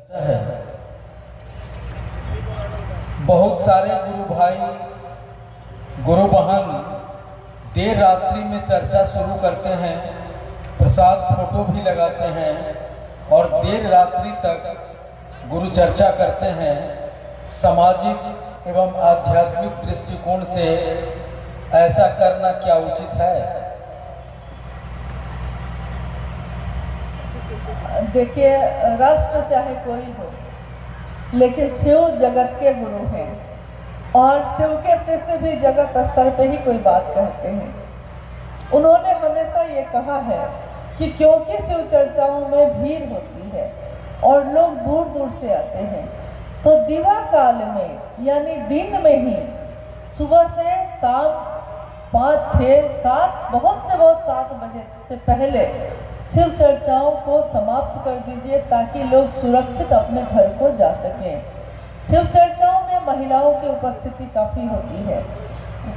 है। बहुत सारे गुरु भाई गुरु बहन देर रात्रि में चर्चा शुरू करते हैं, प्रसाद फोटो भी लगाते हैं और देर रात्रि तक गुरु चर्चा करते हैं। सामाजिक एवं आध्यात्मिक दृष्टिकोण से ऐसा करना क्या उचित है? देखिए, राष्ट्र चाहे कोई हो, लेकिन शिव जगत के गुरु हैं और शिव के शिष्य भी जगत स्तर पे ही कोई बात कहते हैं। उन्होंने हमेशा ये कहा है कि क्योंकि शिव चर्चाओं में भीड़ होती है और लोग दूर दूर से आते हैं, तो दिवा काल में यानी दिन में ही सुबह से शाम 5, 6, 7 बहुत से बहुत 7 बजे से पहले शिव चर्चाओं को समाप्त कर दीजिए ताकि लोग सुरक्षित अपने घर को जा सकें। शिव चर्चाओं में महिलाओं की उपस्थिति काफ़ी होती है,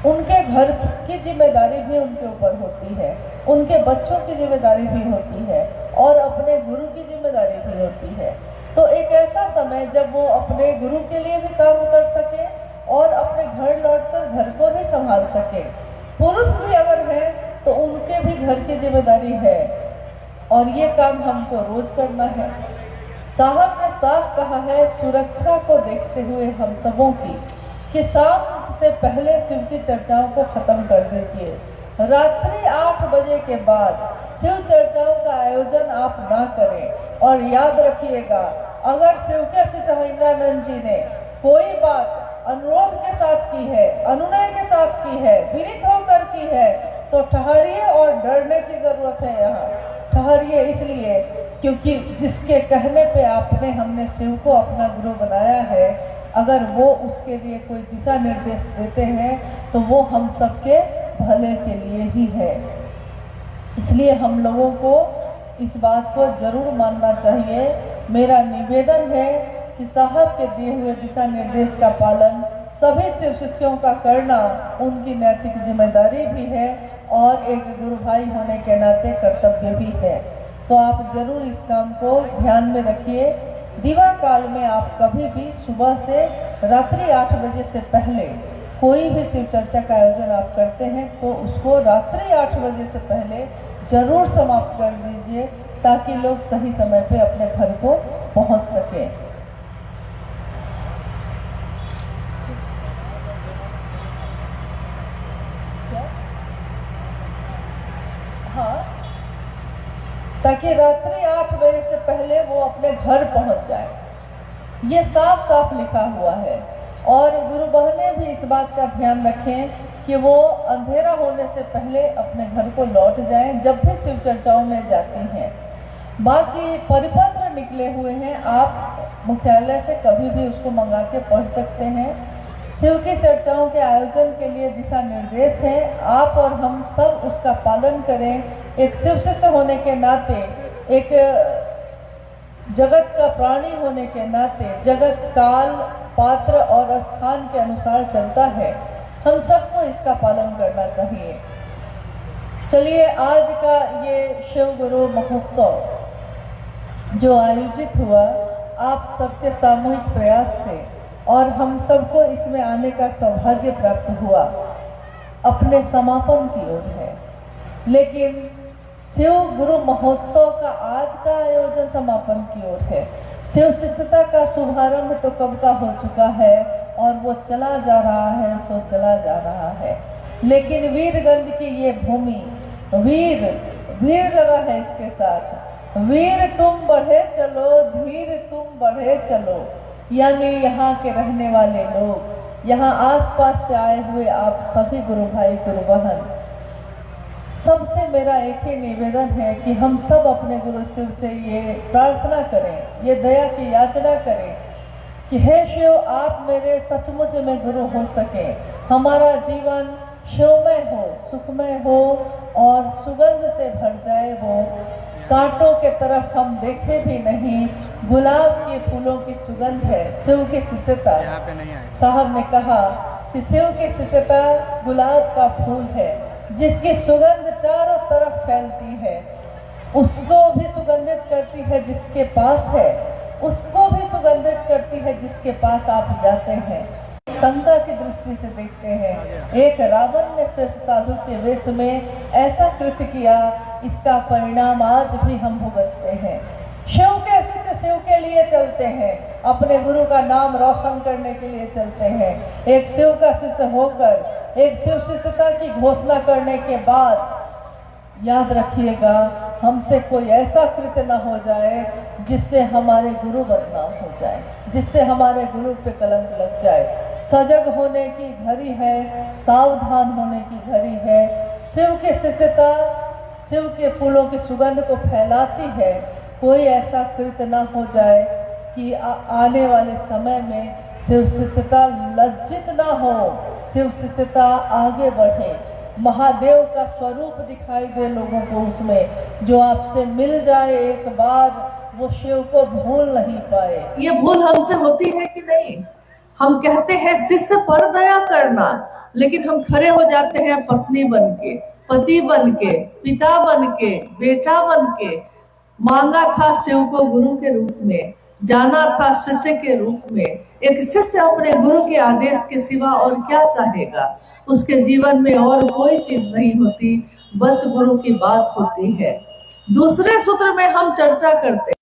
उनके घर की जिम्मेदारी भी उनके ऊपर होती है, उनके बच्चों की जिम्मेदारी भी होती है और अपने गुरु की जिम्मेदारी भी होती है। तो एक ऐसा समय जब वो अपने गुरु के लिए भी काम कर सके और अपने घर लौटकर घर को भी संभाल सके। पुरुष भी अगर है तो उनके भी घर की जिम्मेदारी है और ये काम हमको रोज करना है। साहब ने साफ कहा है सुरक्षा को देखते हुए हम सबों की कि शाम से पहले शिव की चर्चाओं को खत्म कर दीजिए। रात्रि 8 बजे के बाद शिव चर्चाओं का आयोजन आप ना करें। और याद रखिएगा, अगर शिव के शिष्य हिंदानंद जी ने कोई बात अनुरोध के साथ की है, अनुनय के साथ की है, विनीत होकर की है, तो ठहरिए और डरने की जरूरत है। यहाँ ठहरिए इसलिए क्योंकि जिसके कहने पे हमने शिव को अपना गुरु बनाया है, अगर वो उसके लिए कोई दिशा निर्देश देते हैं तो वो हम सबके भले के लिए ही है। इसलिए हम लोगों को इस बात को जरूर मानना चाहिए। मेरा निवेदन है कि साहब के दिए हुए दिशा निर्देश का पालन सभी शिव शिष्यों का करना उनकी नैतिक जिम्मेदारी भी है और एक गुरु भाई होने के नाते कर्तव्य भी है। तो आप जरूर इस काम को ध्यान में रखिए। दिवा काल में आप कभी भी सुबह से रात्रि 8 बजे से पहले कोई भी शिव चर्चा का आयोजन आप करते हैं तो उसको रात्रि 8 बजे से पहले जरूर समाप्त कर दीजिए ताकि लोग सही समय पे अपने घर को पहुंच सके। हाँ, ताकि रात्रि 8 बजे से पहले वो अपने घर पहुंच जाए। ये साफ साफ लिखा हुआ है और गुरु बहनें भी इस बात का ध्यान रखें कि वो अंधेरा होने से पहले अपने घर को लौट जाएं जब भी शिव चर्चाओं में जाती हैं। बाकी परिपत्र निकले हुए हैं, आप मुख्यालय से कभी भी उसको मंगा के पढ़ सकते हैं। शिव की चर्चाओं के आयोजन के लिए दिशा निर्देश हैं, आप और हम सब उसका पालन करें। एक शिव शिष्य होने के नाते, एक जगत का प्राणी होने के नाते, जगत काल पात्र और स्थान के अनुसार चलता है, हम सबको इसका पालन करना चाहिए। चलिए, आज का ये शिव गुरु महोत्सव जो आयोजित हुआ आप सबके सामूहिक प्रयास से और हम सबको इसमें आने का सौभाग्य प्राप्त हुआ, अपने समापन की ओर है। लेकिन शिव गुरु महोत्सव का आज का आयोजन समापन की ओर है। शिव शिष्यता का शुभारंभ तो कब का हो चुका है और वो चला जा रहा है, सो चला जा रहा है। लेकिन वीरगंज की ये भूमि, वीर लगा है इसके साथ। वीर तुम बढ़े चलो, धीर तुम बढ़े चलो, यानी यहाँ के रहने वाले लोग, यहाँ आसपास से आए हुए आप सभी गुरु भाई गुरु बहन, सबसे मेरा एक ही निवेदन है कि हम सब अपने गुरु शिव से ये प्रार्थना करें, ये दया की याचना करें कि हे शिव, आप मेरे सचमुच में गुरु हो सके, हमारा जीवन शिवमय हो, सुखमय हो और सुगंध से भर जाए। वो कांटों के तरफ हम देखे भी नहीं, गुलाब के फूलों की सुगंध है शिव की शिष्यता। साहब ने कहा कि शिव की शिष्यता गुलाब का फूल है जिसकी सुगंध चारों तरफ फैलती है, उसको भी सुगंधित करती है जिसके पास है, उसको भी व्यक्ति है जिसके पास आप जाते हैं। शंका की दृष्टि से देखते हैं, एक रावण ने सिर्फ साधु के वेश में ऐसा कृत्य किया, इसका परिणाम आज भी हम भुगतते हैं। शिव के शिष्य शिव के लिए चलते हैं, अपने गुरु का नाम रोशन करने के लिए चलते हैं। एक शिव का शिष्य होकर एक शिव शिष्यता की घोषणा करने के बाद याद रखिएगा, हमसे कोई ऐसा कृत्य न हो जाए जिससे हमारे गुरु बदनाम हो जाए, जिससे हमारे गुरु पे कलंक लग जाए। सजग होने की घड़ी है, सावधान होने की घड़ी है। शिव की शिष्यता शिव के फूलों की सुगंध को फैलाती है। कोई ऐसा कृत्य न हो जाए कि आने वाले समय में शिव शिष्यता लज्जित ना हो, शिव शिष्यता आगे बढ़े, महादेव का स्वरूप दिखाई दे लोगों को उसमें। जो आपसे मिल जाए एक बार, वो शिव को भूल नहीं पाए। ये भूल हमसे होती है कि नहीं? हम कहते हैं शिष्य पर दया करना, लेकिन हम खड़े हो जाते हैं पत्नी बनके, पति बनके, पिता बनके, बेटा बनके। मांगा था शिव को गुरु के रूप में, जाना था शिष्य के रूप में। एक शिष्य अपने गुरु के आदेश के सिवा और क्या चाहेगा? उसके जीवन में और कोई चीज नहीं होती, बस गुरु की बात होती है। दूसरे सूत्र में हम चर्चा करते हैं,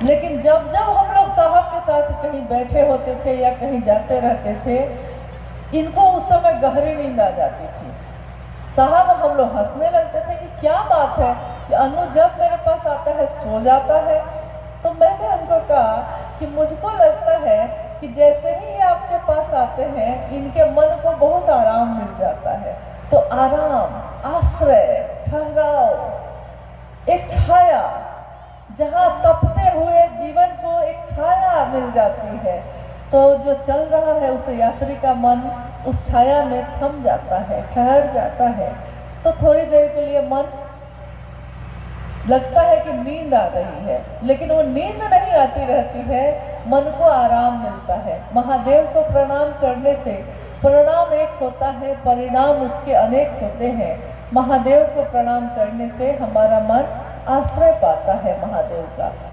लेकिन जब जब हम लोग साहब के साथ कहीं बैठे होते थे या कहीं जाते रहते थे, इनको उस समय गहरी नींद आ जाती थी। साहब हम लोग हंसने लगते थे कि क्या बात है कि अनु जब मेरे पास आता है सो जाता है। तो मैंने उनको कहा कि मुझको लगता है कि जैसे ही ये आपके पास आते हैं, इनके मन को बहुत आराम मिल जाता है। तो आराम, आश्रय, ठहराव, एक छाया, जहाँ तपते हुए जीवन को एक छाया मिल जाती है, तो जो चल रहा है उस यात्री का मन उस छाया में थम जाता है, ठहर जाता है। तो थोड़ी देर के लिए मन लगता है कि नींद आ रही है, लेकिन वो नींद नहीं आती रहती है, मन को आराम मिलता है। महादेव को प्रणाम करने से प्रणाम एक होता है, परिणाम उसके अनेक होते हैं। महादेव को प्रणाम करने से हमारा मन आश्रय पाता है महादेव का।